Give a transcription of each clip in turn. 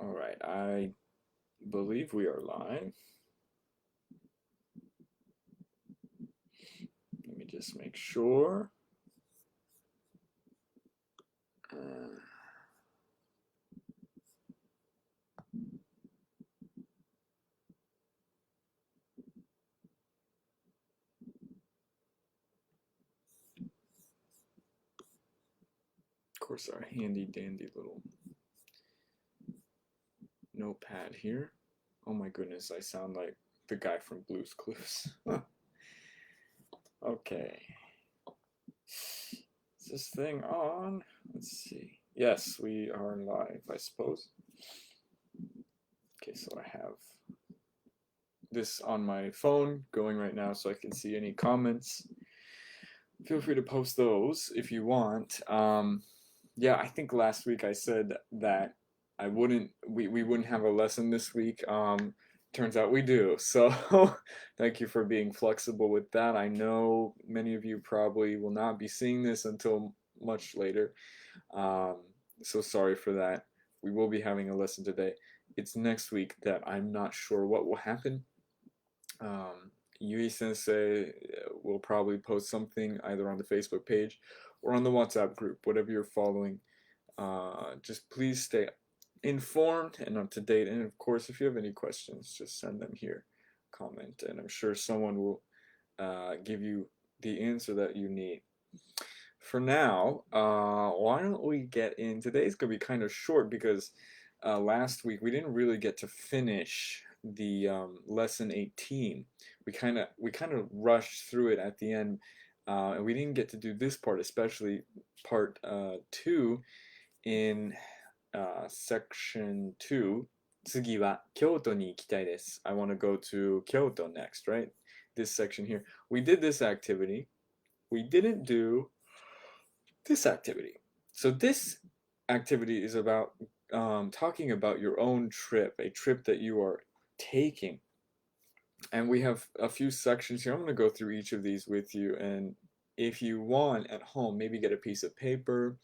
All right, I believe we are live. Let me just make sure. Of course, our handy dandy little notepad here. Oh my goodness, I sound like the guy from Blue's Clues. Okay. Is this thing on? Let's see. Yes, we are live, I suppose. Okay, so I have this on my phone going right now so I can see any comments. Feel free to post those if you want. Yeah, I think last week I said that we wouldn't have a lesson this week. Turns out we do. So thank you for being flexible with that. I know many of you probably will not be seeing this until much later. Um, so sorry for that. We will be having a lesson today. It's next week that I'm not sure what will happen. Yui Sensei will probably post something either on the Facebook page or on the WhatsApp group, whatever you're following. Just please stay informed and up to date. And of course, if you have any questions, just send them here, comment, and I'm sure someone will give you the answer that you need. For now, why don't we get in? Today's gonna be kind of short because last week we didn't really get to finish the lesson 18. We kind of rushed through it at the end, and we didn't get to do this part, especially part 2 in section 2. 次は京都に行きたいです. I want to go to Kyoto next, right? This section here. We did this activity. We didn't do this activity. So this activity is about talking about your own trip, a trip that you are taking. And we have a few sections here. I'm going to go through each of these with you. And if you want at home, maybe get a piece of paper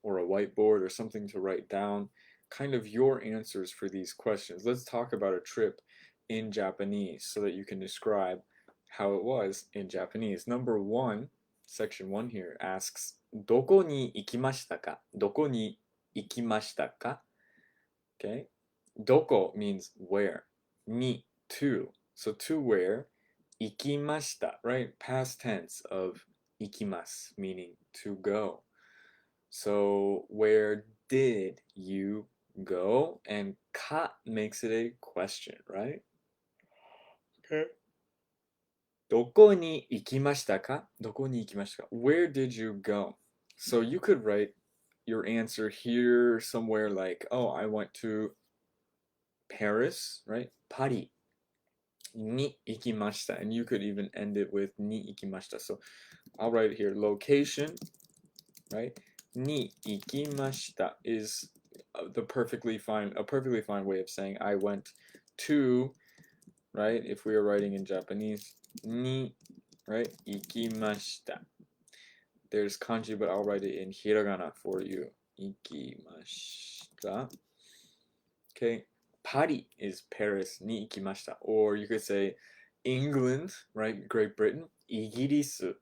or a whiteboard or something to write down kind of your answers for these questions. Let's talk about a trip in Japanese so that you can describe how it was in Japanese. Number 1, section 1 here asks, どこに行きましたか? どこに行きましたか? Okay. どこ means where. に to. So to where? 行きました, right? Past tense of 行きます meaning to go. So where did you go? And か makes it a question, right? Okay. どこに行きましたか? どこに行きましたか? Where did you go? So you could write your answer here somewhere like, oh, I went to Paris, right? パリに行きました. And you could even end it with に行きました. So I'll write it here. Location, right? に行きました is a perfectly fine way of saying I went to, right? If we are writing in Japanese, に, right? 行きました. There's kanji, but I'll write it in hiragana for you. 行きました. Okay. Paris is Paris に行きました. Or you could say England, right? Great Britain. イギリス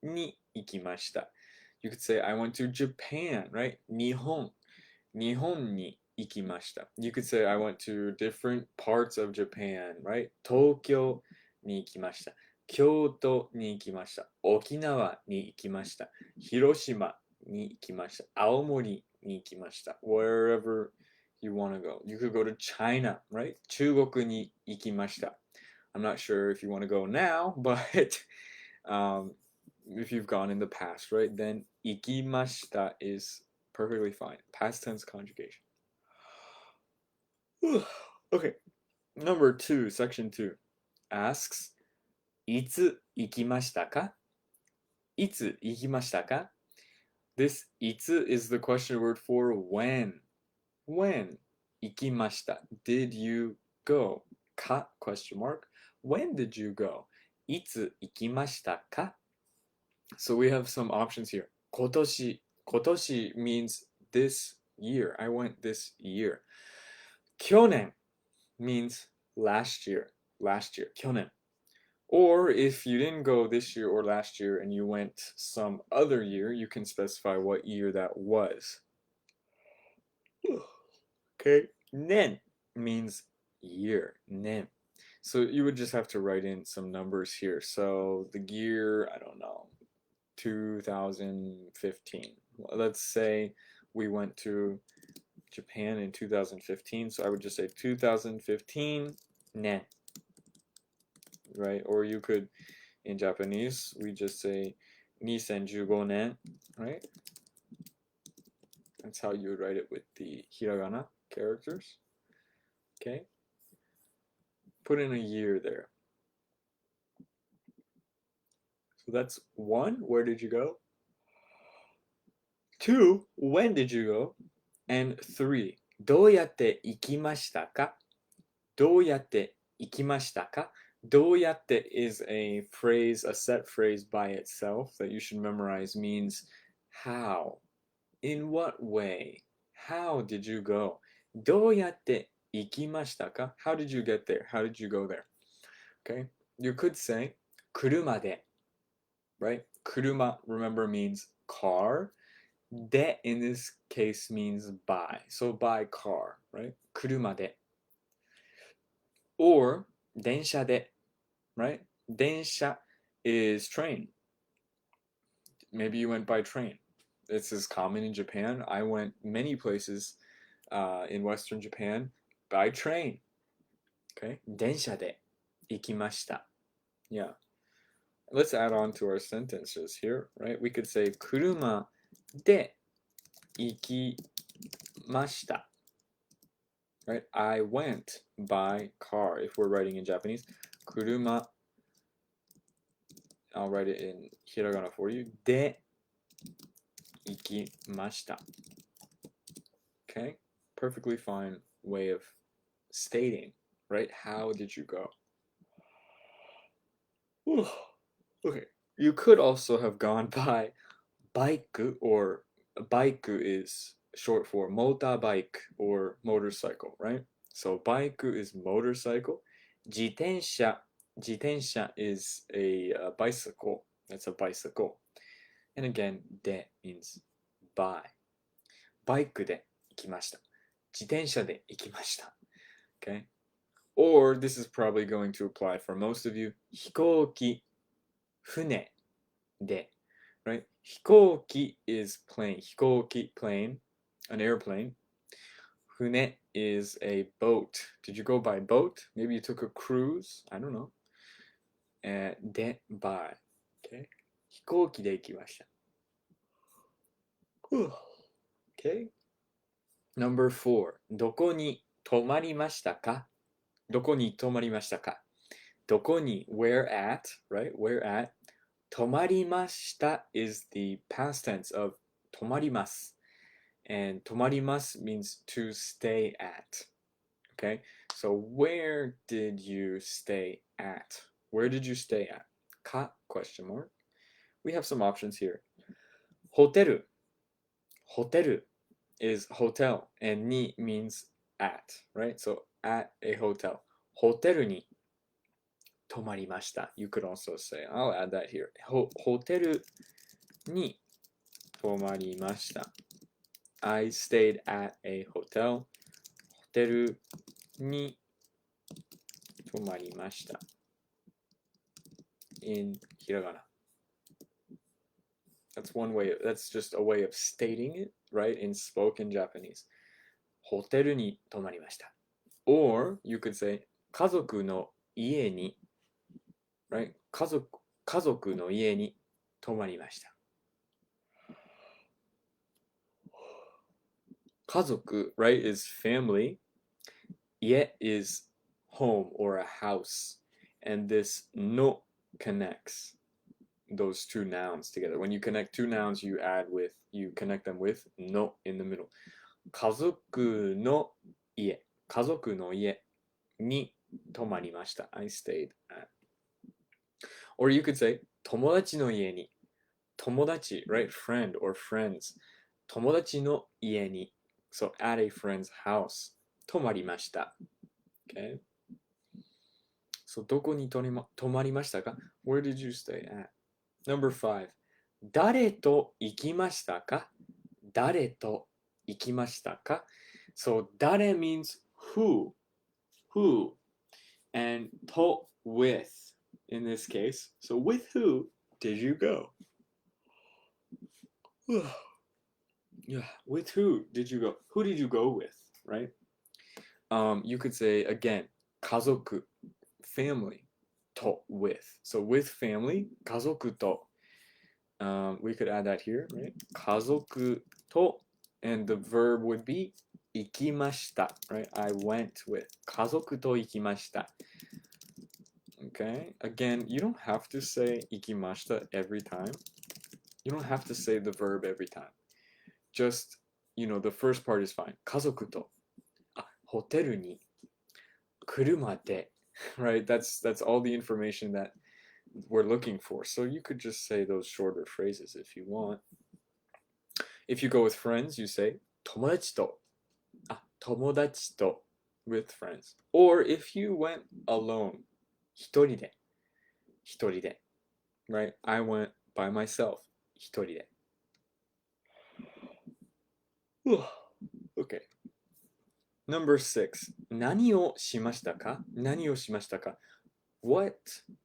に行きました. You could say I went to Japan, right? 日本に行きました. You could say I went to different parts of Japan, right? 東京に行きました. 京都に行きました. 沖縄に行きました. 広島に行きました. 青森に行きました. Wherever you want to go. You could go to China, right? 中国に行きました. I'm not sure if you want to go now, but if you've gone in the past, right? Then 行きました is perfectly fine. Past tense conjugation. Okay. Number 2, section 2 asks, いつ行きましたか? いつ行きましたか? This いつ is the question word for when. When 行きました. Did you go? か question mark. When did you go? いつ行きましたか? So we have some options here. 今年 means this year. I went this year. 去年 means last year. Last year. 去年. Or if you didn't go this year or last year and you went some other year, you can specify what year that was. Okay. 年 means year. 年. So you would just have to write in some numbers here. So the year, I don't know, 2015. Let's say we went to Japan in 2015. So I would just say 2015 nen. Right? Or you could, in Japanese, we just say 2015 nen. Right? That's how you would write it with the hiragana characters. Okay? Put in a year there. So that's 1, where did you go? 2, when did you go? And 3, どうやって行きましたか? どうやって行きましたか? どうやって is a phrase, a set phrase by itself that you should memorize, means how, in what way, how did you go? どうやって行きましたか? How did you get there? How did you go there? Okay, you could say 車で, right? 車, remember, means car. De in this case means by. So by car, right? 車で. Or 電車で, right? 電車 is train. Maybe you went by train. This is common in Japan. I went many places in Western Japan by train. Okay? 電車で行きました. Yeah. Let's add on to our sentences here, right? We could say 車で行きました. Right? I went by car. If we're writing in Japanese, 車. I'll write it in hiragana for you. で行きました. Okay? Perfectly fine way of stating, right? How did you go? Okay. You could also have gone by bike, or bike is short for motorbike or motorcycle, right? So bike is motorcycle. 自転車 is a bicycle. That's a bicycle. And again, で means by. バイクで行きました. 自転車で行きました. Okay? Or this is probably going to apply for most of you. 飛行機、船で. Right? 飛行機 is plane. 飛行機 plane, an airplane. 船 is a boat. Did you go by boat? Maybe you took a cruise. I don't know. で by. Okay? 飛行機で行きました. Okay? Number 4. どこに泊まりましたか? どこに泊まりましたか? どこに where at, right? Where at? 泊まりました is the past tense of 泊まります. And 泊まります means to stay at. Okay? So where did you stay at? Where did you stay at? か question mark. We have some options here. ホテル. ホテル is hotel, and ni means at, right? So at a hotel. ホテルに泊まりました. You could also say, I'll add that here. ホテルに泊まりました. I stayed at a hotel. ホテルに泊まりました. In hiragana. That's one way, that's just a way of stating it, right? In spoken Japanese. ホテルに泊まりました. Or you could say 家族の家に, right? 家族の家に泊まりました. 家族, right, is family. 家 is home or a house. And this no connects those two nouns together. When you connect two nouns, you connect them with no in the middle. 家族の家. 家族の家に泊まりました. I stayed at. Or you could say 友達の家に. 友達, right? Friend or friends. 友達の家に. So at a friend's house. 泊まりました。Okay? So どこに泊まりましたか? Where did you stay at? Number 5. 誰と行きましたか? 誰と行きましたか? So 誰 means who. Who. And と with in this case. So with who did you go? Yeah, with who did you go? Who did you go with, right? You could say again, 家族, family, と with. So with family, 家族と. We could add that here, right? 家族と, and the verb would be 行きました, right? I went with. 家族と行きました. Okay? Again, you don't have to say 行きました every time. You don't have to say the verb every time. Just, the first part is fine. 家族と。ホテルに。車で。Right? That's all the information that we're looking for. So you could just say those shorter phrases if you want. If you go with friends, you say 友達と。友達と with friends. Or if you went alone, 一人で。一人で。Right? I went by myself. 一人で。Okay. Number 6. 何をしましたか? 何をしましたか? What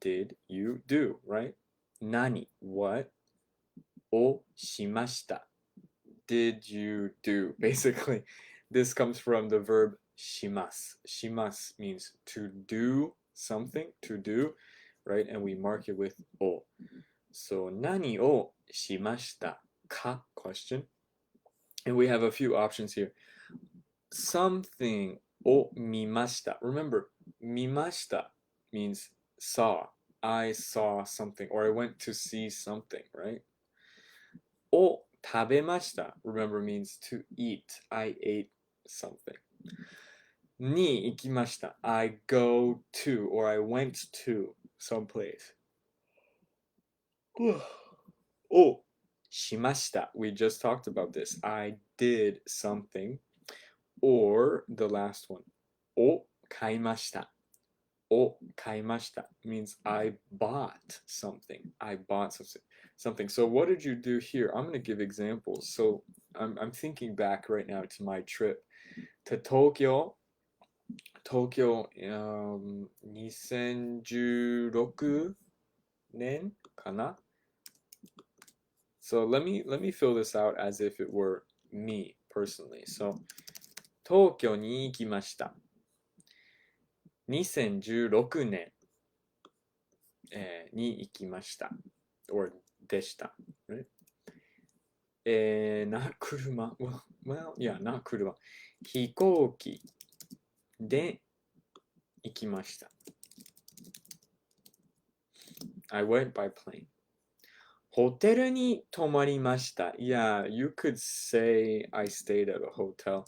did you do, right? 何 what をしました did you do? Basically, this comes from the verb します. します means to do something, to do, right? And we mark it with を. So 何をしましたか? Question. And we have a few options here. Something を見ました. Remember, 見ました means saw. I saw something, or I went to see something, right? を食べました. Remember, means to eat. I ate something. に行きました. I go to, or I went to someplace. をしました. We just talked about this. I did something. Or the last one. を買いました. を買いました means I bought something. I bought something. So what did you do here? I'm going to give examples. So I'm thinking back right now to my trip to Tokyo. Tokyo 2016年かな? So let me fill this out as if it were me personally. So 東京に行きました。2016年、に行きました。or でした。Right? 車。Well, yeah, 車。飛行機で行きました。I went by plane. ホテルに泊まりました。Yeah, you could say I stayed at a hotel.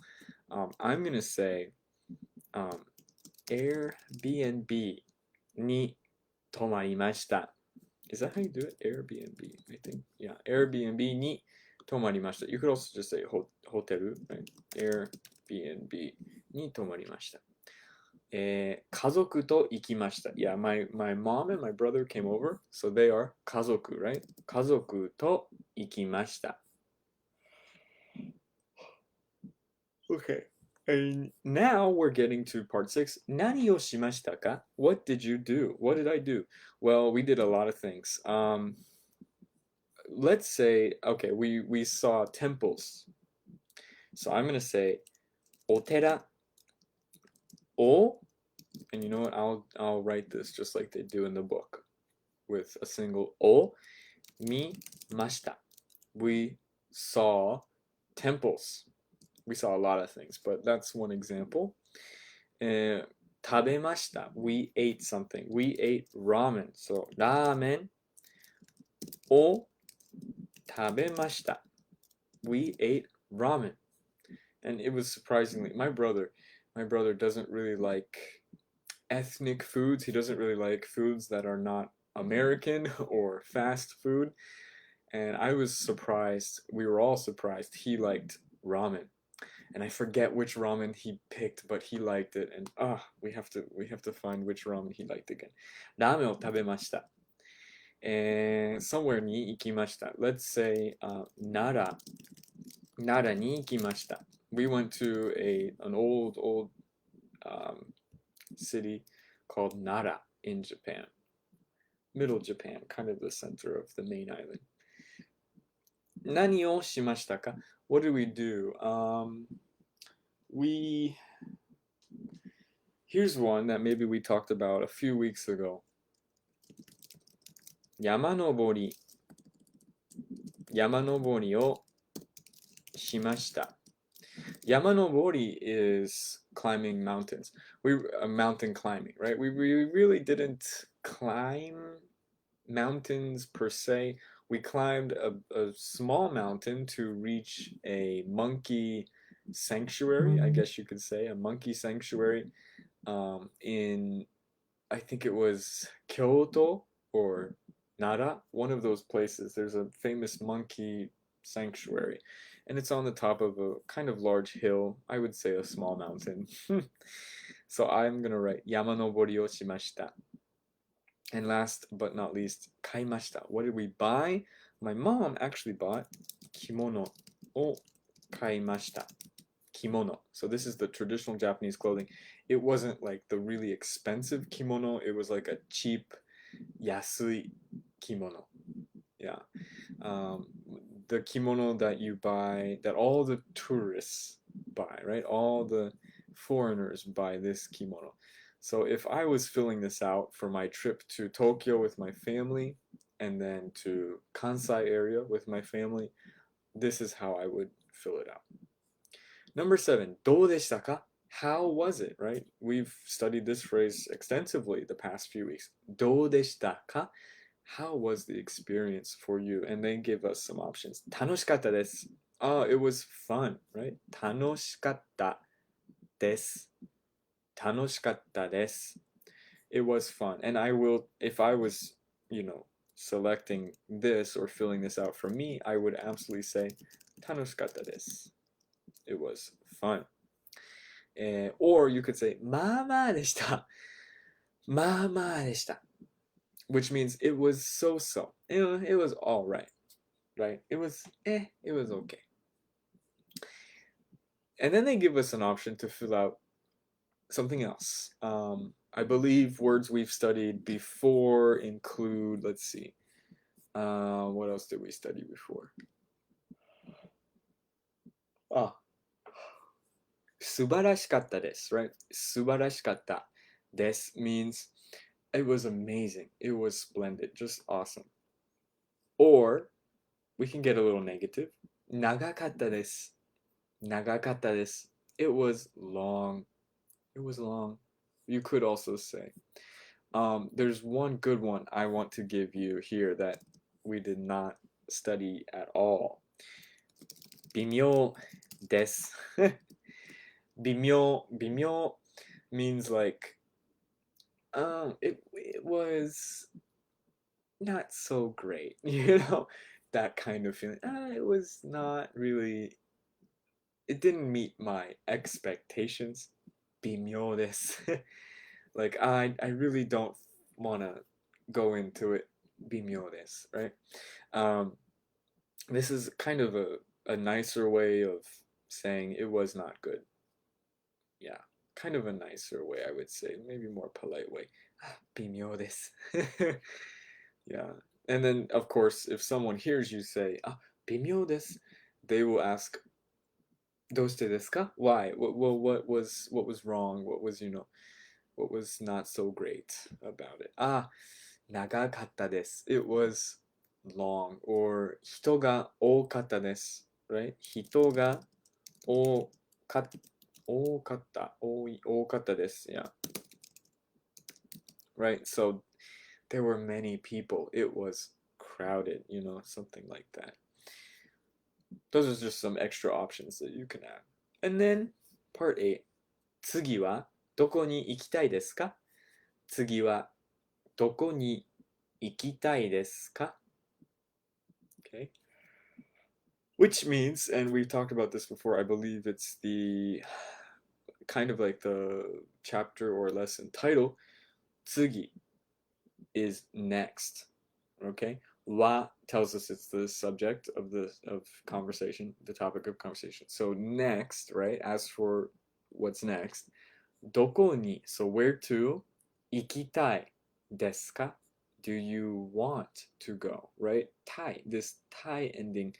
I'm going to say Airbnb に泊まりました。Is that how you do it? Airbnb, I think. Yeah, Airbnb に泊まりました。You could also just say ホテル、right? Airbnb に泊まりました。家族と行きました。Yeah, my mom and my brother came over, so they are 家族, right? 家族と行きました。Okay. And now we're getting to part 6. 何をしましたか? What did you do? What did I do? Well, we did a lot of things. Let's say, okay, we saw temples. So I'm going to say お寺 o, and you know what? I'll write this just like they do in the book with a single o, 見ました. We saw temples. We saw a lot of things, but that's one example. 食べました. We ate something. We ate ramen. So ラーメンを食べました. We ate ramen. And it was surprisingly, my brother doesn't really like ethnic foods. He doesn't really like foods that are not American or fast food. And I was surprised. We were all surprised. He liked ramen. and I forget which ramen he picked, but he liked it, and we have to find which ramen he liked again. ラーメンを食べました。somewhere に行きました。Let's say 奈良に行きました。We went to an old city called Nara in Japan. Middle Japan, kind of the center of the main island. 何をしましたか? What did we do? Here's one that maybe we talked about a few weeks ago. 山登りをしました。山登り is climbing mountains. Mountain climbing, right? We really didn't climb mountains per se. We climbed a small mountain to reach a monkey sanctuary, I guess you could say, a monkey sanctuary in, I think it was Kyoto or Nara, one of those places. There's a famous monkey sanctuary, and it's on the top of a kind of large hill. I would say a small mountain. So I'm gonna write 山登りをしました。And last but not least, 買いました. What did we buy? My mom actually bought 着物を買いました. Kimono. So this is the traditional Japanese clothing. It wasn't like the really expensive kimono. It was like a cheap, 安い kimono. Yeah. The kimono that you buy, that all the tourists buy, right? All the foreigners buy this kimono. So if I was filling this out for my trip to Tokyo with my family and then to Kansai area with my family, this is how I would fill it out. Number 7, どうでしたか? How was it, right? We've studied this phrase extensively the past few weeks. どうでしたか? How was the experience for you? And they give us some options. 楽しかったです. Oh, it was fun, right? 楽しかったです. 楽しかったです. It was fun. And I will, if I was, selecting this or filling this out for me, I would absolutely say 楽しかったです. It was fun. Or you could say まあまあでした. まあまあでした. Which means it was so-so. It was all right. Right? It was okay. And then they give us an option to fill out something else. I believe words we've studied before include, let's see, what else did we study before? 素晴らしかったです, right? 素晴らしかったです means it was amazing. It was splendid. Just awesome. Or we can get a little negative. 長かったです. 長かったです. It was long. It was long. You could also say. There's one good one I want to give you here that we did not study at all. 微妙です. 微妙 means like it was not so great, that kind of feeling. It was not really, it didn't meet my expectations. 微妙です. Like I really don't want to go into it. 微妙です, right? This is kind of a nicer way of saying it was not good. Yeah, kind of a nicer way, I would say. Maybe more polite way. 微妙です. Yeah. And then, of course, if someone hears you say, 微妙です, they will ask, どうしてですか? Why? What was wrong? What was not so great about it? 長かったです. It was long. Or 人が多かったです. Right? 人が多かったです. Yeah. Right? So there were many people. It was crowded, something like that. Those are just some extra options that you can add. And then part 8. 次はどこに行きたいですか? 次はどこに行きたいですか? Okay. which means, and we've talked about this before, I believe it's the kind of like the chapter or lesson title, tsugi is next. Okay? Wa tells us it's the subject of conversation, the topic of conversation. So next, right? As for what's next, doko ni, so where to? Ikitai desu ka? Do you want to go, right? Tai, this tai ending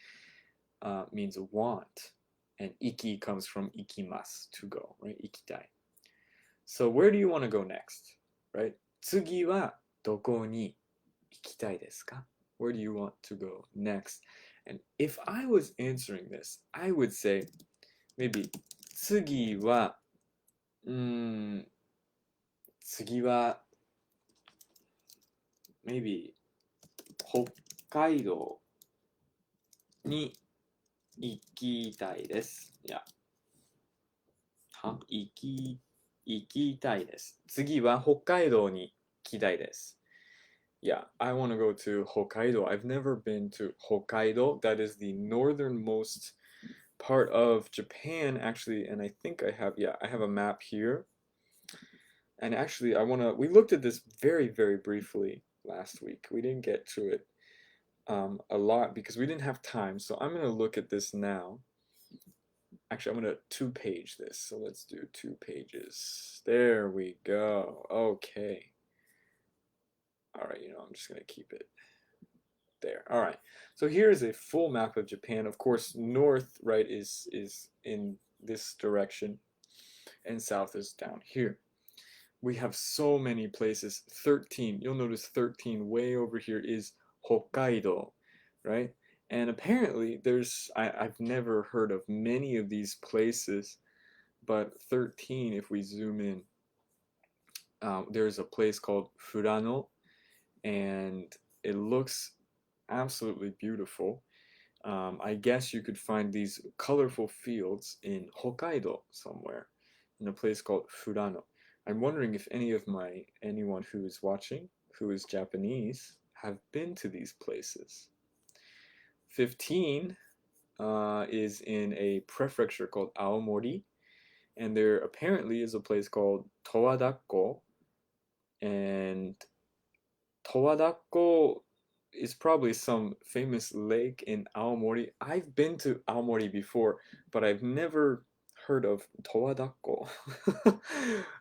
means want, and iki comes from ikimasu, to go, right? Ikitai. So where do you want to go next, right? Tsugi wa doko ni ikitai desu ka? Where do you want to go next? And if I was answering this, I would say maybe tsugi wa, tsugi wa maybe 北海道に行きたいです。いや、行きたいです。次は北海道に行きたいです。Yeah, I want to go to Hokkaido. I've never been to Hokkaido. That is the northernmost part of Japan, actually, and I think I have a map here. And actually, we looked at this very, very briefly last week. We didn't get to it a lot because we didn't have time. So I'm going to look at this now. Actually, I'm going to 2-page this. So let's do 2 pages. There we go. Okay. All right, I'm just going to keep it there. All right. So here is a full map of Japan. Of course, north, right, is in this direction, and south is down here. We have so many places. 13. You'll notice 13 way over here is Hokkaido, right? And apparently I've never heard of many of these places, but 13, if we zoom in, there's a place called Furano, and it looks absolutely beautiful. I guess you could find these colorful fields in Hokkaido somewhere, in a place called Furano. I'm wondering if anyone who is watching, who is Japanese, have been to these places. 15 is in a prefecture called Aomori, and there apparently is a place called Towadako, and Towadako is probably some famous lake in Aomori. I've been to Aomori before, but I've never heard of Towadako.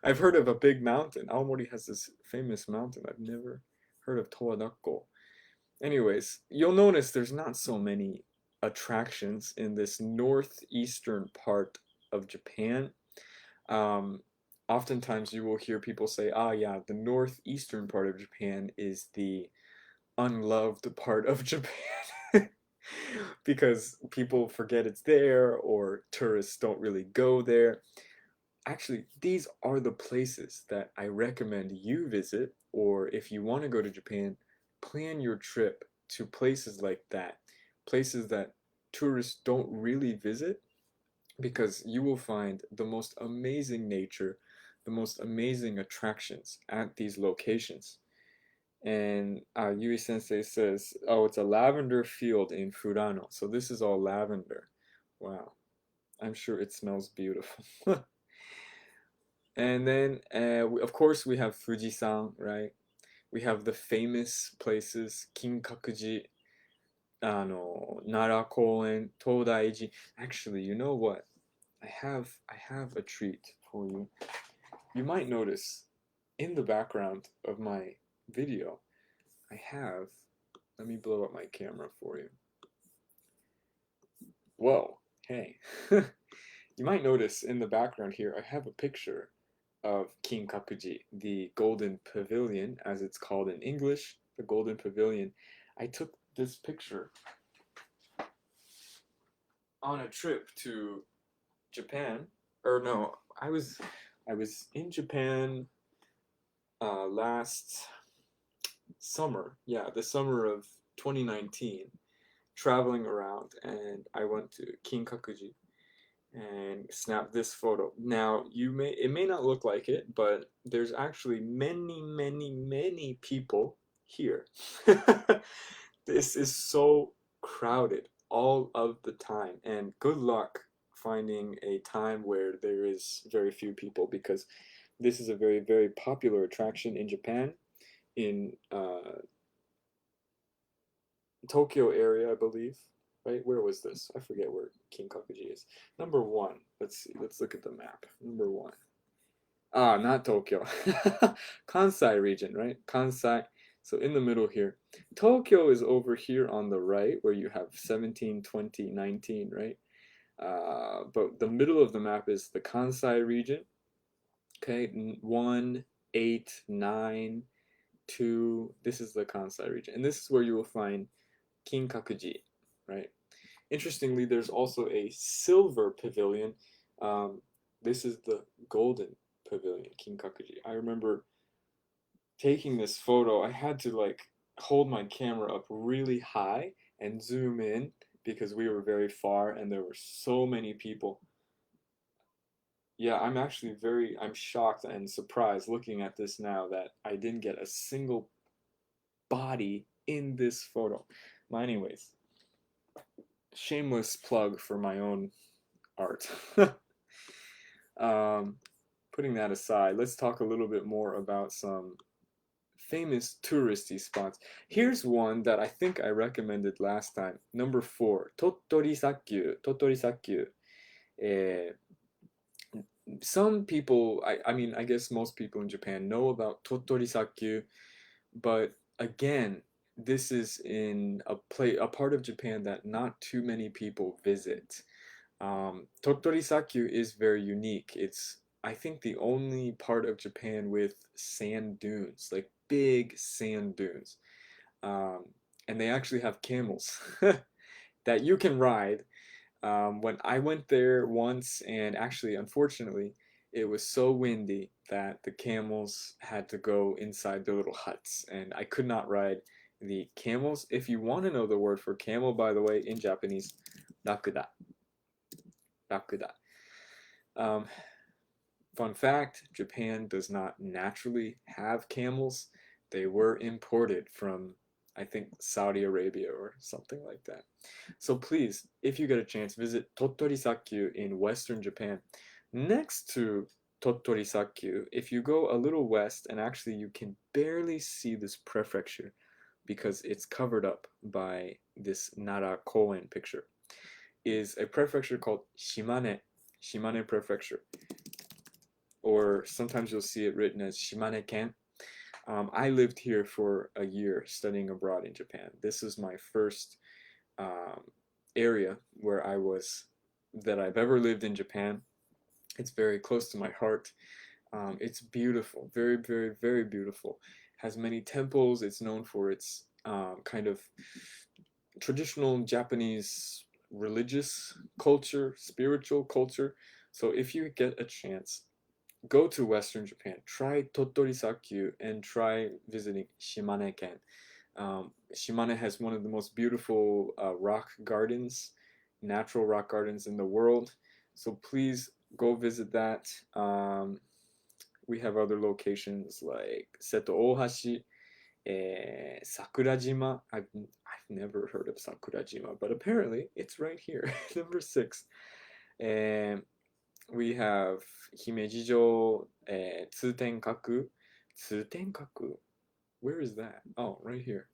I've heard of a big mountain. Aomori has this famous mountain. I've never heard of Towadako. Anyways, you'll notice there's not so many attractions in this northeastern part of Japan. Oftentimes you will hear people say, yeah, the northeastern part of Japan is the unloved part of Japan. Because people forget it's there, or tourists don't really go there. Actually, these are the places that I recommend you visit, or if you want to go to Japan, plan your trip to places like that, places that tourists don't really visit, because you will find the most amazing nature, the most amazing attractions at these locations. And Yui Sensei says, oh, it's a lavender field in Furano. So this is all lavender. Wow. I'm sure it smells beautiful. And then, of course, we have Fujisan, right? We have the famous places, Kinkakuji, Nara Koen, Todaiji. Actually, you know what? I have a treat for you. You might notice in the background of my video, let me blow up my camera for you. Whoa, hey. You might notice in the background here, I have a picture of Kinkakuji, the Golden Pavilion, as it's called in English, the Golden Pavilion. I took this picture on a trip to Japan, or no, I was in Japan last summer, the summer of 2019, traveling around, and I went to Kinkakuji and snapped this photo. Now, it may not look like it, but there's actually many people here. This is so crowded all of the time. And good luck finding a time where there is very few people, because this is a very, very popular attraction in Japan, in Tokyo area, I believe. Right? Where was this? I forget where Kinkakuji is. Number one. Let's see. Let's look at the map. Number one. Ah, not Tokyo. Kansai region, right? Kansai. So in the middle here. Tokyo is over here on the right, where you have 17, 20, 19, right? But the middle of the map is the Kansai region. Okay, 1, 8, 9, 2. This is the Kansai region. And this is where you will find Kinkakuji, right? Interestingly, there's also a silver pavilion. This is the golden pavilion, Kinkakuji. I remember taking this photo. I had to like hold my camera up really high and zoom in because we were very far and there were so many people. Yeah, I'm shocked and surprised looking at this now that I didn't get a single body in this photo. Well, anyways, shameless plug for my own art. Putting that aside, let's talk a little bit more about some famous touristy spots. Here's one that I think I recommended last time. Number 4, Tottori Sakyu. Tottori Sakyu. Some people, I mean, I guess most people in Japan know about Tottori Sakyu, but again, this is in a part of Japan that not too many people visit. Tottori Sakyu is very unique. It's, I think, the only part of Japan with sand dunes, like big sand dunes. And they actually have camels that you can ride. When I went there once, and actually, unfortunately, it was so windy that the camels had to go inside their little huts, and I could not ride the camels. If you want to know the word for camel, by the way, in Japanese, rakuda. Rakuda. Fun fact, Japan does not naturally have camels. They were imported from, I think, Saudi Arabia or something like that. So please, if you get a chance, visit Tottori Sakyu in western Japan. Next to Tottori Sakyu, if you go a little west, and actually you can barely see this prefecture because it's covered up by this Nara Koen picture, is a prefecture called Shimane, Shimane Prefecture. Or sometimes you'll see it written as Shimane-ken. I lived here for a year studying abroad in Japan. This is my first area where that I've ever lived in Japan. It's very close to my heart. It's beautiful, very, very, very beautiful. Has many temples. It's known for its kind of traditional Japanese religious culture, spiritual culture. So if you get a chance, go to Western Japan, try Tottori Sakyu, and try visiting Shimane-ken. Shimane has one of the most beautiful rock gardens, natural rock gardens in the world. So please go visit that. We have other locations like Seto Ohashi, Sakurajima. I've never heard of Sakurajima, but apparently it's right here, number 6. And we have Himejijo, Tsutenkaku. Tsutenkaku? Where is that? Oh, right here.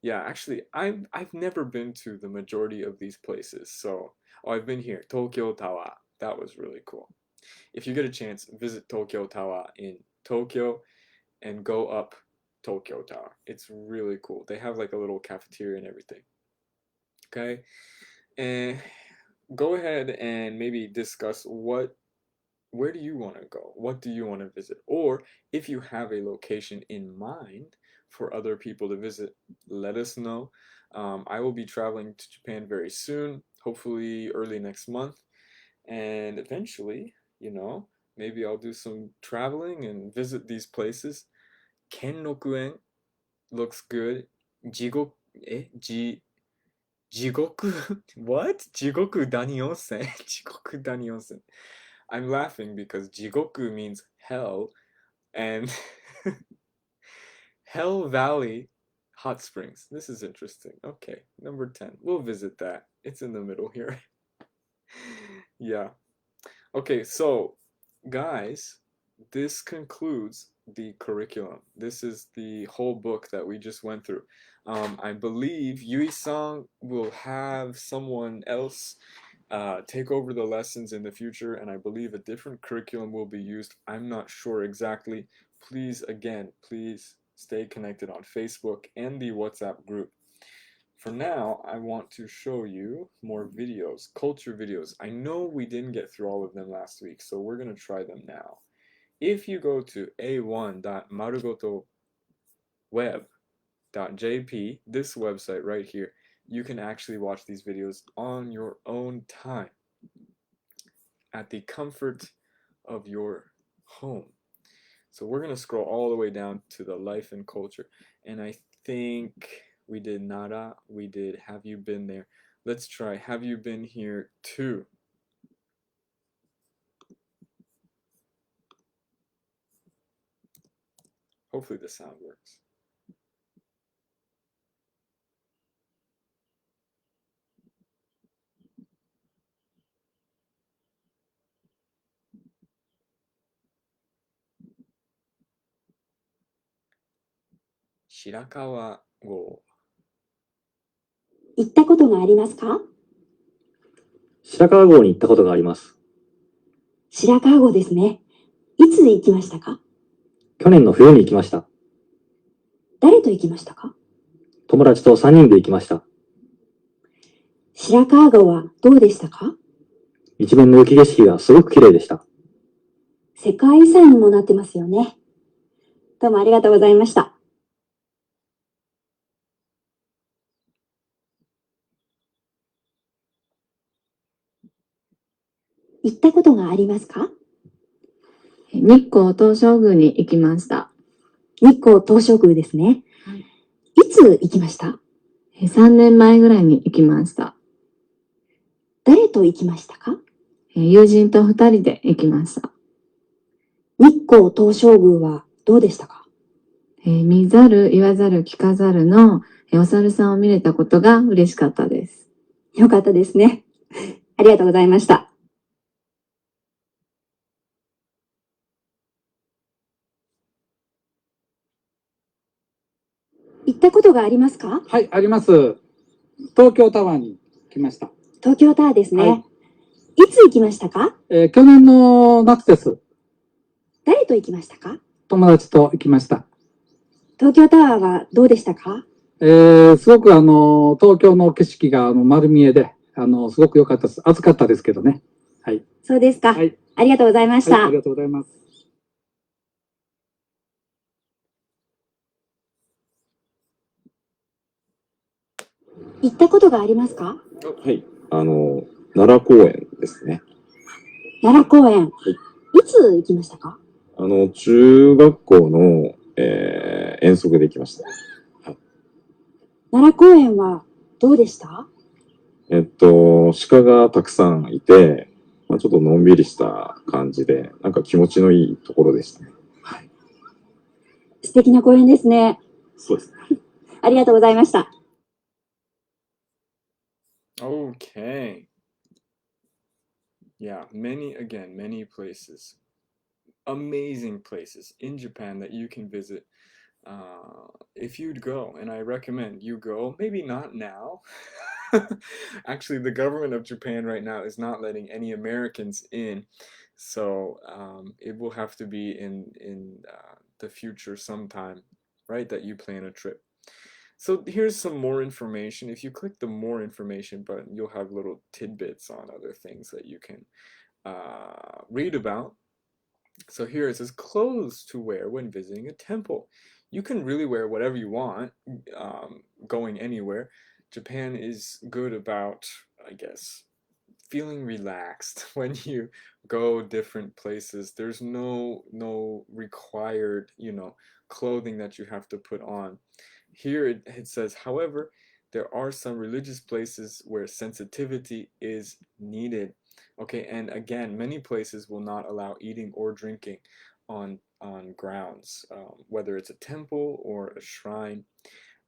Yeah, actually, I've never been to the majority of these places. So, oh, I've been here, Tokyo Tower. That was really cool. If you get a chance, visit Tokyo Tower in Tokyo and go up Tokyo Tower. It's really cool. They have like a little cafeteria and everything. Okay? And go ahead and maybe discuss where do you want to go? What do you want to visit? Or if you have a location in mind for other people to visit, let us know. I will be traveling to Japan very soon, hopefully early next month. And eventually, maybe I'll do some traveling and visit these places. Kenrokuen looks good. Jigoku, Jigoku, what? Jigoku Dani Onsen. Jigoku Dani Onsen. I'm laughing because Jigoku means hell, and Hell Valley Hot Springs. This is interesting. Okay, number 10. We'll visit that It's in the middle here. Yeah. Okay, so guys, this concludes the curriculum. This is the whole book that we just went through. I believe Yui-san will have someone else take over the lessons in the future, and I believe a different curriculum will be used. I'm not sure exactly. Please, again, please stay connected on Facebook and the WhatsApp group. For now, I want to show you more videos, culture videos. I know we didn't get through all of them last week, so we're going to try them now. If you go to a1.marugotoweb.jp, this website right here, you can actually watch these videos on your own time at the comfort of your home. So we're going to scroll all the way down to the life and culture. And I think we did nada, we did have you been there. Let's try have you been here too. Hopefully the sound works. Shirakawa go. 行ったことがありますか？白川郷に行ったことがあります。白川郷ですね。いつ行きましたか？去年の冬に行きました。誰と行きましたか？友達と3人で行きました。白川郷はどうでしたか？一面の雪景色がすごく綺麗でした。世界遺産にもなってますよね。どうもありがとうございました。行ったことがありますか？日光東照宮に行きました。日光東照宮ですね。いつ行きました？ 3年前ぐらいに行きました。誰と行きましたか？友人と2人で行きました。日光東照宮はどうでしたか？見ざる、言わざる、聞かざるのお猿さんを見れたことが嬉しかったです。よかったですね。ありがとうございました。行ったことがありますか？はい、あります。東京タワーに来ました。東京タワーですね。はい、いつ行きましたか？去年の夏です。誰と行きましたか？友達と行きました。東京タワーはどうでしたか？すごく東京の景色が丸見えで、すごく良かったです。暑かったですけどね。はい。そうですか。はい。ありがとうございました。はい、ありがとうございます。行ったことがありますか？はい、奈良公園ですね。奈良公園。はい。いつ行きましたか？中学校の、遠足で行きました。はい。奈良公園はどうでした？鹿がたくさんいて、まあ、ちょっとのんびりした感じで、なんか気持ちのいいところでしたね。はい。素敵な公園ですね。そうですね。ありがとうございました。Okay. Yeah, many places. Amazing places in Japan that you can visit if you'd go, and I recommend you go. Maybe not now. Actually, the government of Japan right now is not letting any Americans in, so it will have to be in the future sometime, right? That you plan a trip. So here's some more information. If you click the more information button, you'll have little tidbits on other things that you can read about. So here it says clothes to wear when visiting a temple. You can really wear whatever you want going anywhere. Japan is good about, I guess, feeling relaxed when you go different places. There's no required, clothing that you have to put on. Here it says, however, there are some religious places where sensitivity is needed. Okay, and again, many places will not allow eating or drinking on grounds, whether it's a temple or a shrine.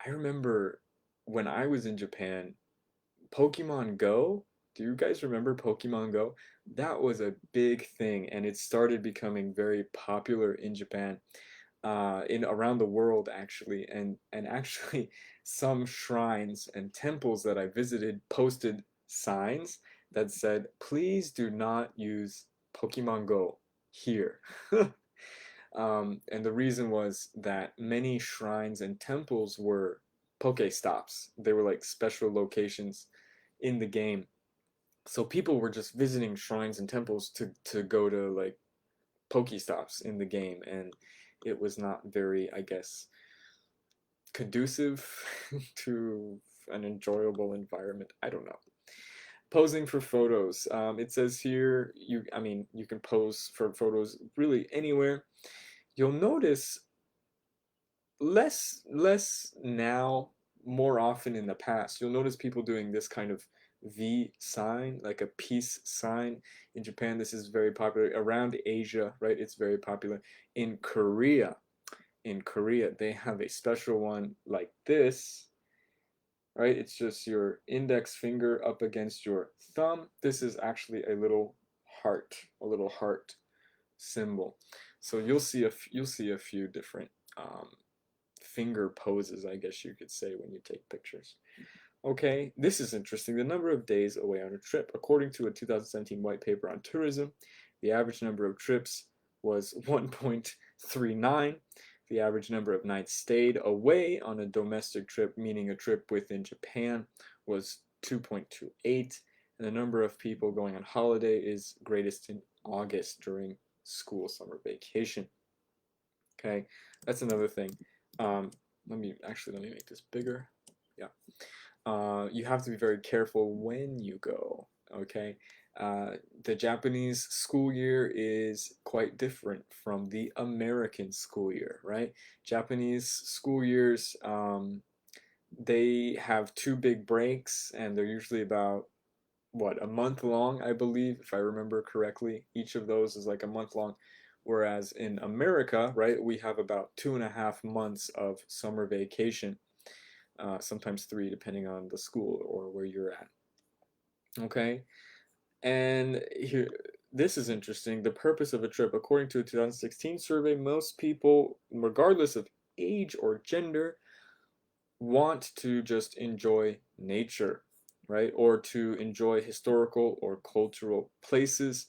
I remember when I was in Japan, Pokemon Go. Do you guys remember Pokemon Go? That was a big thing, and it started becoming very popular in Japan, in around the world actually, and actually some shrines and temples that I visited posted signs that said, "Please do not use Pokemon Go here." And the reason was that many shrines and temples were Pokestops. They were like special locations in the game. So people were just visiting shrines and temples to go to like Pokestops in the game, and it was not very, I guess, conducive to an enjoyable environment. I don't know. Posing for photos. It says here, I mean, you can pose for photos really anywhere. You'll notice less now, more often in the past. You'll notice people doing this kind of V sign, like a peace sign. In Japan, this is very popular. Around Asia, right? It's very popular. In Korea, they have a special one like this, right? It's just your index finger up against your thumb. This is actually a little heart symbol. So you'll see a few different finger poses, I guess you could say, when you take pictures. Okay, this is interesting. The number of days away on a trip. According to a 2017 white paper on tourism, the average number of trips was 1.39. The average number of nights stayed away on a domestic trip, meaning a trip within Japan, was 2.28. And the number of people going on holiday is greatest in August during school summer vacation. Okay, that's another thing. Let me make this bigger. Yeah. You have to be very careful when you go, okay? The Japanese school year is quite different from the American school year, right? Japanese school years, they have 2 big breaks, and they're usually about, what, a month long, I believe, if I remember correctly. Each of those is like a month long. Whereas in America, right, we have about 2.5 months of summer vacation. Sometimes 3 depending on the school or where you're at. Okay, and here, this is interesting. The purpose of a trip. According to a 2016 survey, most people, regardless of age or gender, want to just enjoy nature, right? Or to enjoy historical or cultural places,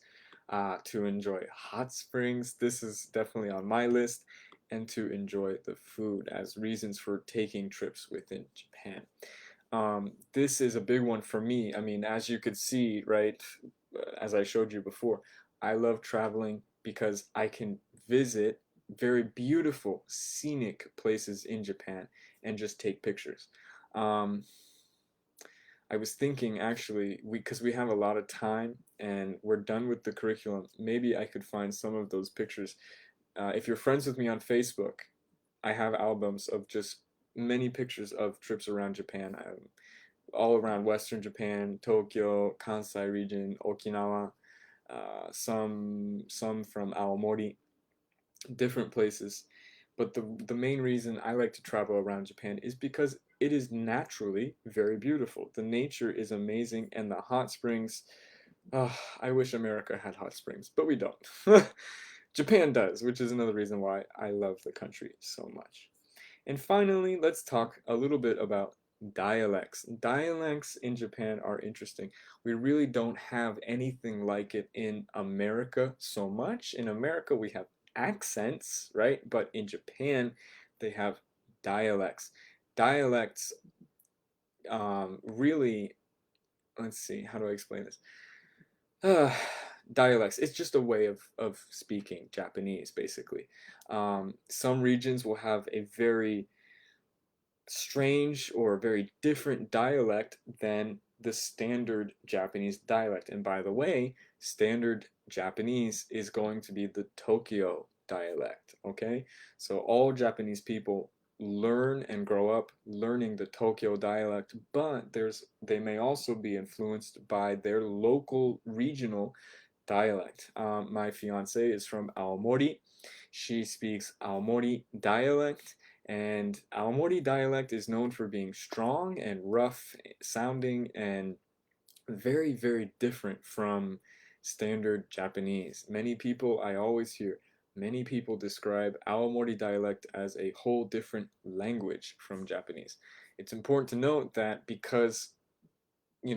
to enjoy hot springs. This is definitely on my list. And to enjoy the food as reasons for taking trips within Japan. This is a big one for me. I mean, as you could see, right, as I showed you before, I love traveling because I can visit very beautiful, scenic places in Japan and just take pictures. I was thinking actually, because we have a lot of time and we're done with the curriculum, maybe I could find some of those pictures. If you're friends with me on Facebook, I have albums of just many pictures of trips around Japan, all around Western Japan, Tokyo, Kansai region, Okinawa, some from Aomori, different places. But the main reason I like to travel around Japan is because it is naturally very beautiful. The nature is amazing, and the hot springs, I wish America had hot springs, but we don't. Japan does, which is another reason why I love the country so much. And finally, let's talk a little bit about dialects. Dialects in Japan are interesting. We really don't have anything like it in America so much. In America, we have accents, right? But in Japan, they have dialects. Dialects really, let's see, how do I explain this? Dialects, it's just a way of speaking Japanese, basically. Some regions will have a very strange or very different dialect than the standard Japanese dialect. And by the way, standard Japanese is going to be the Tokyo dialect, okay? So all Japanese people learn and grow up learning the Tokyo dialect, but they may also be influenced by their local regional dialect. My fiance is from Aomori. She speaks Aomori dialect, And Aomori dialect is known for being strong and rough sounding and very, very different from standard Japanese. I always hear many people describe Aomori dialect as a whole different language from Japanese. It's important to note that because,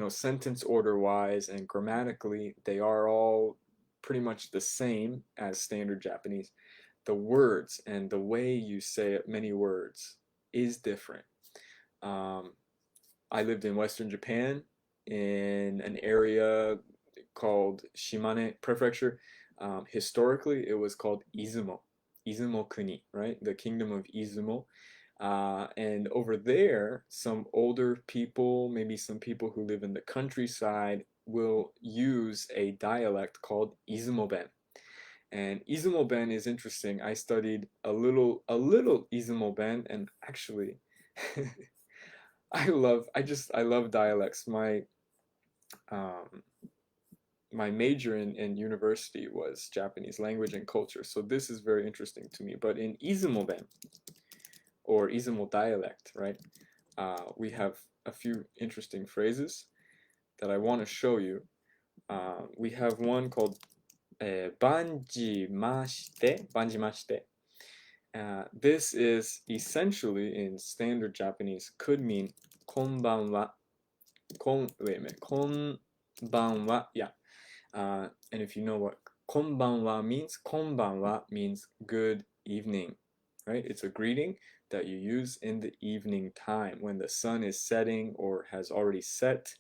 sentence order wise and grammatically, they are all pretty much the same as standard Japanese. The words and the way you say many words is different. I lived in Western Japan in an area called Shimane Prefecture. Historically, it was called Izumo Kuni, right? The Kingdom of Izumo. And over there, some older people, maybe some people who live in the countryside, will use a dialect called Izumo Ben. And Izumo Ben is interesting. I studied a little Izumo Ben, and actually, I love dialects. My major in university was Japanese language and culture, so this is very interesting to me. But in Izumo Ben, or Izumo dialect, right, we have a few interesting phrases that I want to show you. We have one called banji mashite. This is essentially in standard Japanese could mean konbanwa. Wait a minute, konbanwa, yeah. And if you know what konbanwa means good evening, right? It's a greeting that you use in the evening time when the sun is setting or has already set.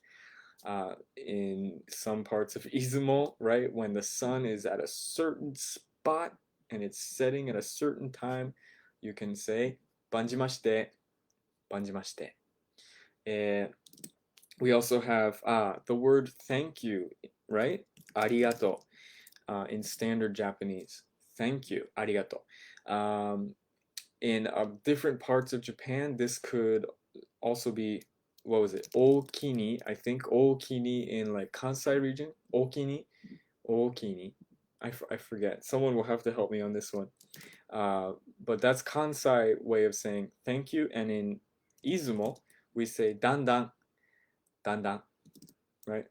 In some parts of Izumo, right, when the sun is at a certain spot and it's setting at a certain time, you can say banjimashite, banjimashite. We also have the word thank you, right? Arigato in standard Japanese. Thank you, arigato. In different parts of Japan, this could also be, what was it? Okini, I think. Okini in like Kansai region. Okini. I forget. Someone will have to help me on this one. But that's Kansai way of saying thank you. And in Izumo, we say dandan, right?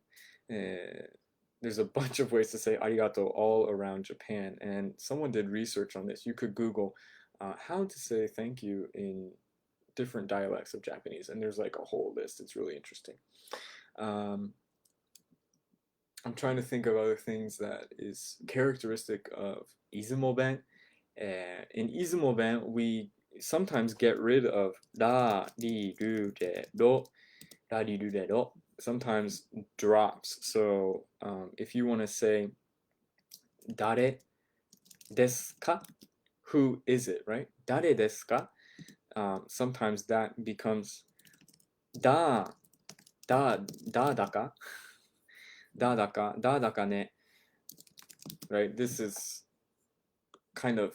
There's a bunch of ways to say arigato all around Japan. And someone did research on this. You could Google how to say thank you in different dialects of Japanese, and there's like a whole list. It's really interesting. I'm trying to think of other things that is characteristic of Izumo Ben. In Izumo Ben, we sometimes get rid of ra, ri, ru, re, ro, ra, ri, ru, re, ro. Sometimes drops. So if you want to say dare desu ka, who is it, right? Dare desu ka? Sometimes that becomes da daka ne, right? This is kind of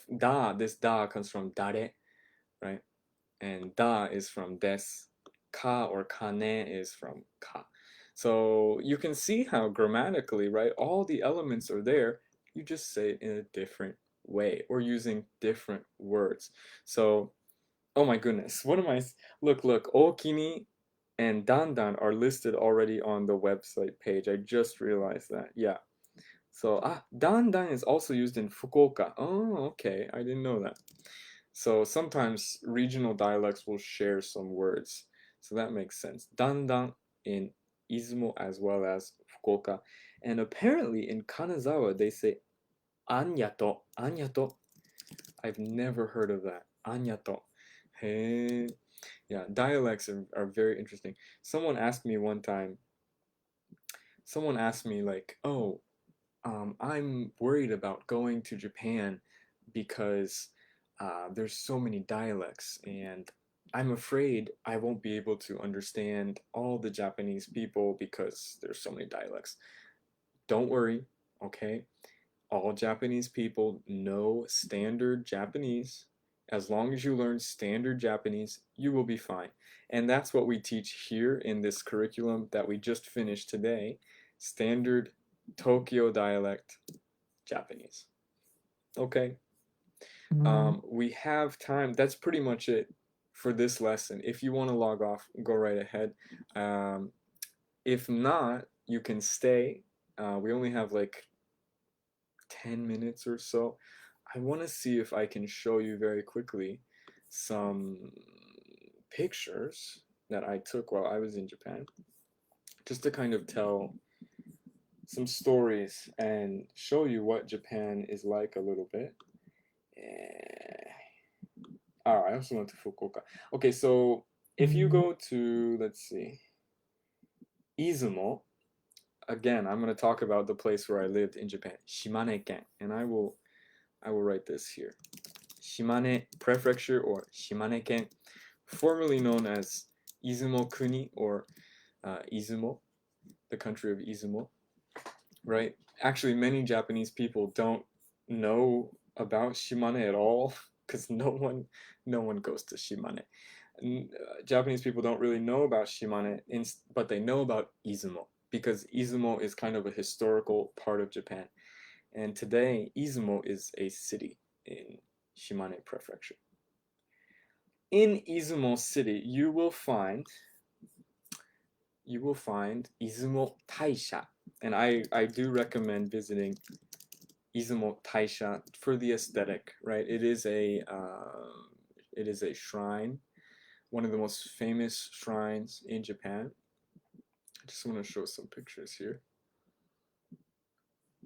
this da comes from dare, right? And da is from des, ka or kane is from ka. So you can see how grammatically, right, all the elements are there, you just say it in a different way or using different words. So oh my goodness, what am I? Look, okini and dandan are listed already on the website page. I just realized that. Yeah. So, dandan is also used in Fukuoka. Oh, okay. I didn't know that. So sometimes regional dialects will share some words. So that makes sense. Dandan in Izumo as well as Fukuoka. And apparently in Kanazawa, they say anyato. Anyato. I've never heard of that. Anyato. Hey, yeah, dialects are very interesting. Someone asked me like, oh, I'm worried about going to Japan because there's so many dialects and I'm afraid I won't be able to understand all the Japanese people because there's so many dialects. Don't worry, okay? All Japanese people know standard Japanese. As long as you learn standard Japanese, you will be fine. And that's what we teach here in this curriculum that we just finished today, standard Tokyo dialect Japanese. Okay. We have time. That's pretty much it for this lesson. If you want to log off, go right ahead. If not, you can stay. We only have like 10 minutes or so. I want to see if I can show you very quickly some pictures that I took while I was in Japan, just to kind of tell some stories and show you what Japan is like a little bit. I also went to Fukuoka. Okay, so if you go to, let's see, Izumo, again, I'm going to talk about the place where I lived in Japan, Shimane-ken, and I will write this here. Shimane Prefecture, or Shimane-ken, formerly known as Izumo Kuni, or Izumo, the country of Izumo, right? Actually, many Japanese people don't know about Shimane at all, because no one goes to Shimane. Japanese people don't really know about Shimane, but they know about Izumo, because Izumo is kind of a historical part of Japan. And today, Izumo is a city in Shimane Prefecture. In Izumo City, you will find Izumo Taisha. And I do recommend visiting Izumo Taisha for the aesthetic, right? It is a shrine, one of the most famous shrines in Japan. I just want to show some pictures here.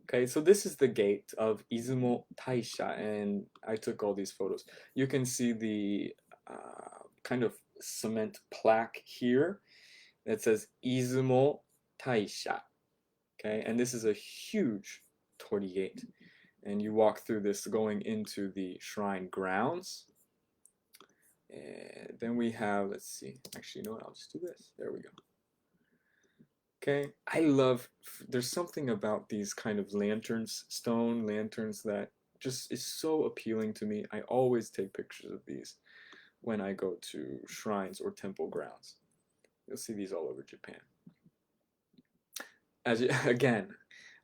Okay, so this is the gate of Izumo Taisha, and I took all these photos. You can see the kind of cement plaque here that says Izumo Taisha. Okay, and this is a huge torii gate, and you walk through this going into the shrine grounds. And then we have, let's see, actually, you know what, I'll just do this. There we go. Okay, there's something about these kind of lanterns, stone lanterns, that just is so appealing to me. I always take pictures of these when I go to shrines or temple grounds. You'll see these all over Japan. Again,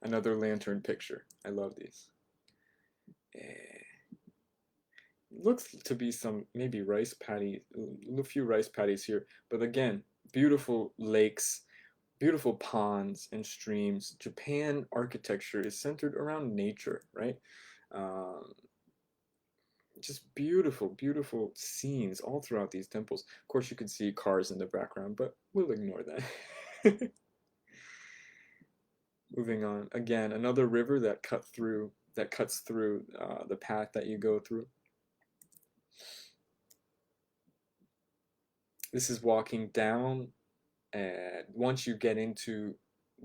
another lantern picture. I love these. Looks to be some maybe rice paddy, a few rice paddies here, but again, beautiful lakes, beautiful ponds and streams. Japan architecture is centered around nature, right? Just beautiful, beautiful scenes all throughout these temples. Of course, you can see cars in the background, but we'll ignore that. Moving on. Again, another river that cuts through the path that you go through. This is walking down, and once you get into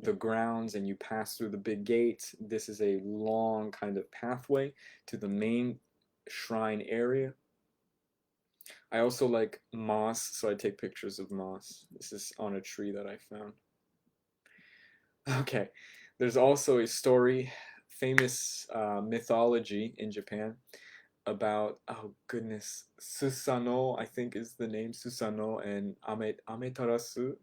the grounds and you pass through the big gate, this is a long kind of pathway to the main shrine area. I also like moss, so I take pictures of moss. This is on a tree that I found. Okay, there's also a story, famous mythology in Japan about, oh goodness, Susanoo, I think is the name, Susanoo and Amaterasu.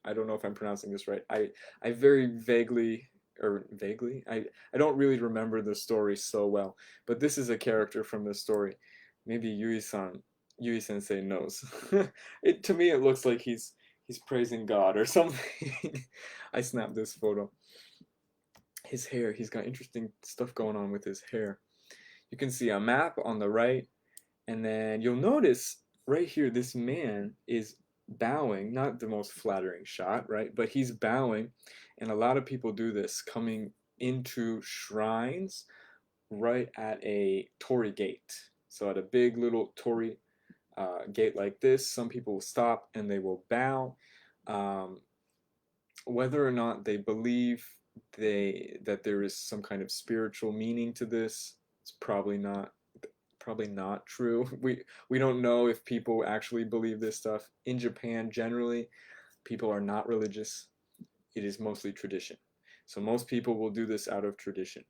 I don't know if I'm pronouncing this right. I very vaguely, I don't really remember the story so well, but this is a character from the story. Maybe Yui Sensei knows. To me it looks like he's praising God or something. I snapped this photo. His hair, he's got interesting stuff going on with his hair. You can see a map on the right, and then you'll notice right here this man is bowing, not the most flattering shot, right? But he's bowing, and a lot of people do this coming into shrines right at a torii gate. So at a big little torii gate like this, some people will stop and they will bow. Whether or not they believe that there is some kind of spiritual meaning to this, it's probably not true. We don't know if people actually believe this stuff. In Japan, generally, people are not religious. It is mostly tradition. So most people will do this out of tradition.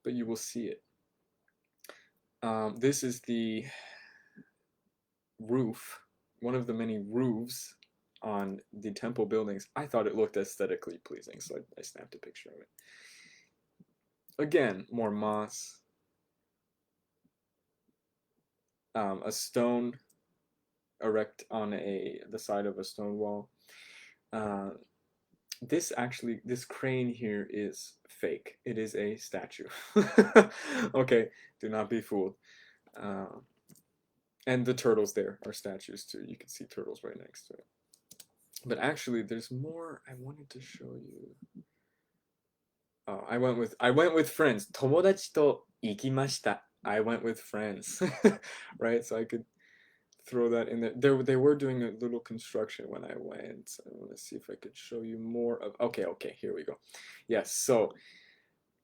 But you will see it. This is the roof, one of the many roofs on the temple buildings. I thought it looked aesthetically pleasing, so I snapped a picture of it. Again, more moss. a stone erect on the side of a stone wall. This crane here is fake. It is a statue. Okay, do not be fooled. And the turtles there are statues too. You can see turtles right next to it. But actually, there's more I wanted to show you. Oh, I went with friends. 友達と行きました. I went with friends. Right? So I could throw that in there. They were doing a little construction when I went. I want to see if I could show you more of. Okay, here we go. Yes, so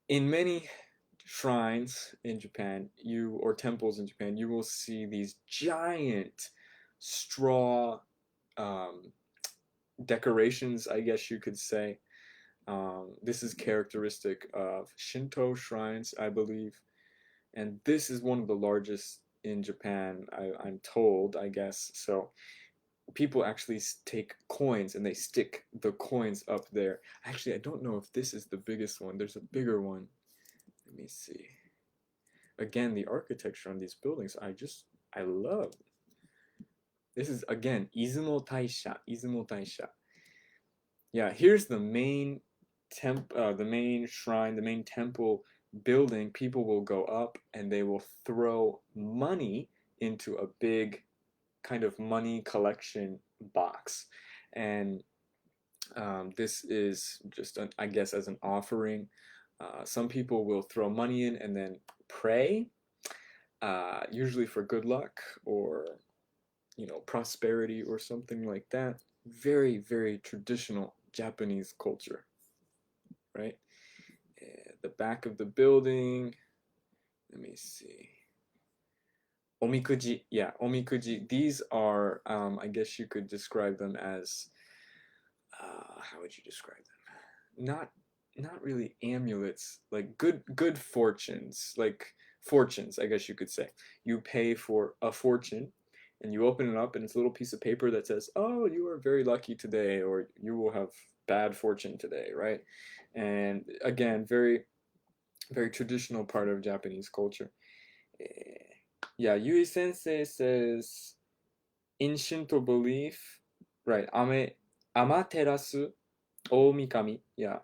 in many shrines in Japan, or temples in Japan, you will see these giant straw decorations, I guess you could say. This is characteristic of Shinto shrines, I believe, and this is one of the largest in Japan, I'm told, I guess. So people actually take coins and they stick the coins up there. Actually, I don't know if this is the biggest one. There's a bigger one. Let me see. Again, the architecture on these buildings, I love. This is, again, Izumo Taisha. Yeah, here's the main the main shrine, the main temple building. People will go up and they will throw money into a big kind of money collection box. And this is just, I guess, as an offering. Some people will throw money in and then pray, usually for good luck or, prosperity or something like that. Very, very traditional Japanese culture, right? The back of the building, let me see. Omikuji, yeah, omikuji. These are, I guess you could describe them as, how would you describe them? Not really amulets, like good fortunes, like fortunes, I guess you could say. You pay for a fortune, and you open it up, and it's a little piece of paper that says, "Oh, you are very lucky today," or "You will have bad fortune today," right? And again, very, very traditional part of Japanese culture. Yeah, Yui Sensei says, in Shinto belief, right? Amaterasu Omikami, yeah,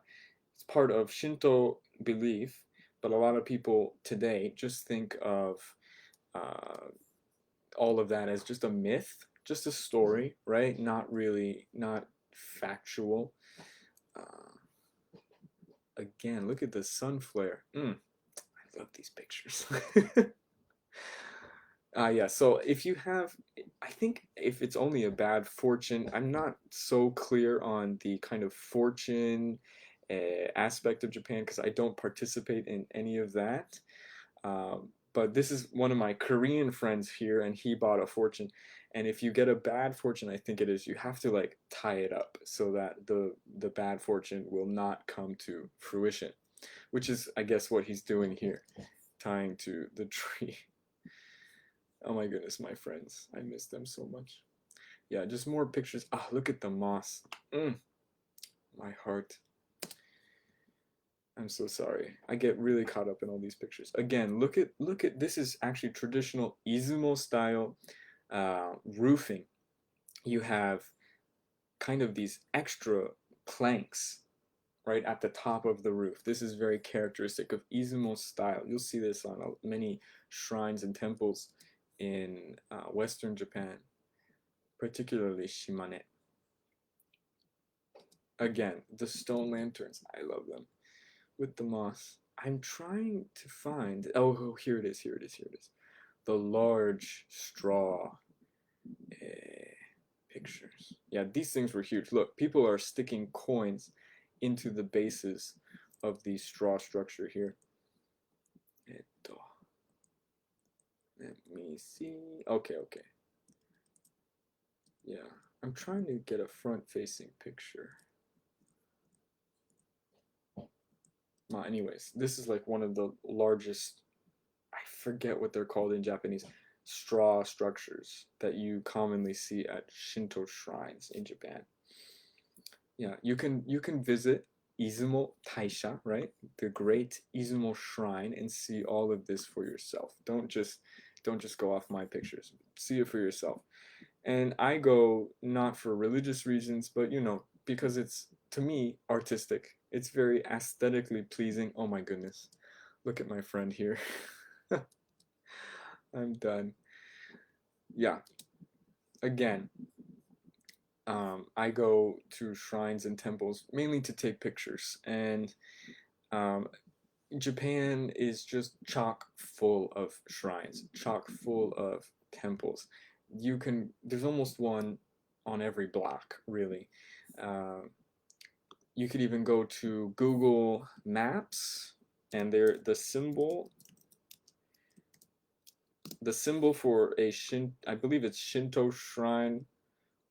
it's part of Shinto belief, but a lot of people today just think of all of that as just a myth, just a story, right? Not factual. Again, look at the sun flare. I love these pictures. Yeah, so if you have, I think if it's only a bad fortune, I'm not so clear on the kind of fortune aspect of Japan because I don't participate in any of that. But this is one of my Korean friends here, and he bought a fortune. And if you get a bad fortune, I think it is, you have to like tie it up so that the bad fortune will not come to fruition, which is, I guess, what he's doing here, tying to the tree. Oh my goodness, my friends. I miss them so much. Yeah, just more pictures. Ah, look at the moss. My heart. I'm so sorry. I get really caught up in all these pictures. Again, look at this is actually traditional Izumo style roofing. You have kind of these extra planks right at the top of the roof. This is very characteristic of Izumo style. You'll see this on many shrines and temples in Western Japan, particularly Shimane. Again, the stone lanterns, I love them. With the moss. I'm trying to find, oh, here it is. The large straw pictures. Yeah, these things were huge. Look, people are sticking coins into the bases of the straw structure here. Let me see. Okay. Yeah, I'm trying to get a front-facing picture. Well, anyways, this is like one of the largest, I forget what they're called in Japanese, straw structures that you commonly see at Shinto shrines in Japan. Yeah, you can visit Izumo Taisha, right? The great Izumo shrine, and see all of this for yourself. Don't just Don't just go off my pictures. See it for yourself. And I go not for religious reasons, but because it's, to me, artistic. It's very aesthetically pleasing. Oh my goodness. Look at my friend here. I'm done. Yeah. Again, I go to shrines and temples mainly to take pictures. And Japan is just chock full of shrines, chock full of temples. There's almost one on every block, really. You could even go to Google Maps, and the symbol for I believe it's Shinto shrine,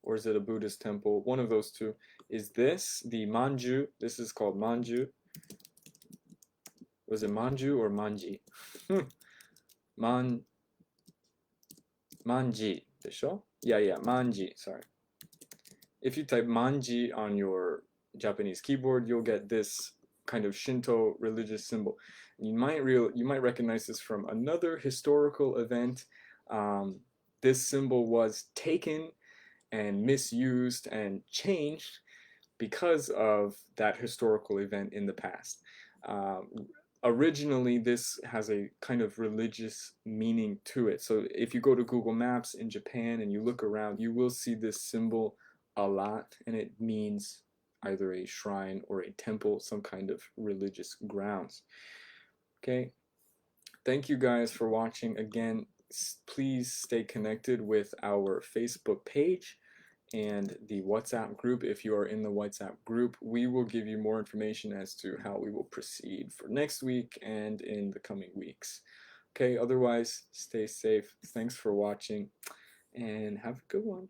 or is it a Buddhist temple? One of those two is the manju. This is called manju. Was it manju or manji? Manji, でしょ? Yeah, manji, sorry. If you type manji on your Japanese keyboard, you'll get this kind of Shinto religious symbol. You might recognize this from another historical event. This symbol was taken and misused and changed because of that historical event in the past. Originally, this has a kind of religious meaning to it. So if you go to Google Maps in Japan and you look around, you will see this symbol a lot, and it means either a shrine or a temple, some kind of religious grounds. Okay, thank you guys for watching. Again, please stay connected with our Facebook page and the WhatsApp group. If you are in the WhatsApp group, we will give you more information as to how we will proceed for next week and in the coming weeks. Okay, otherwise, stay safe. Thanks for watching, and have a good one.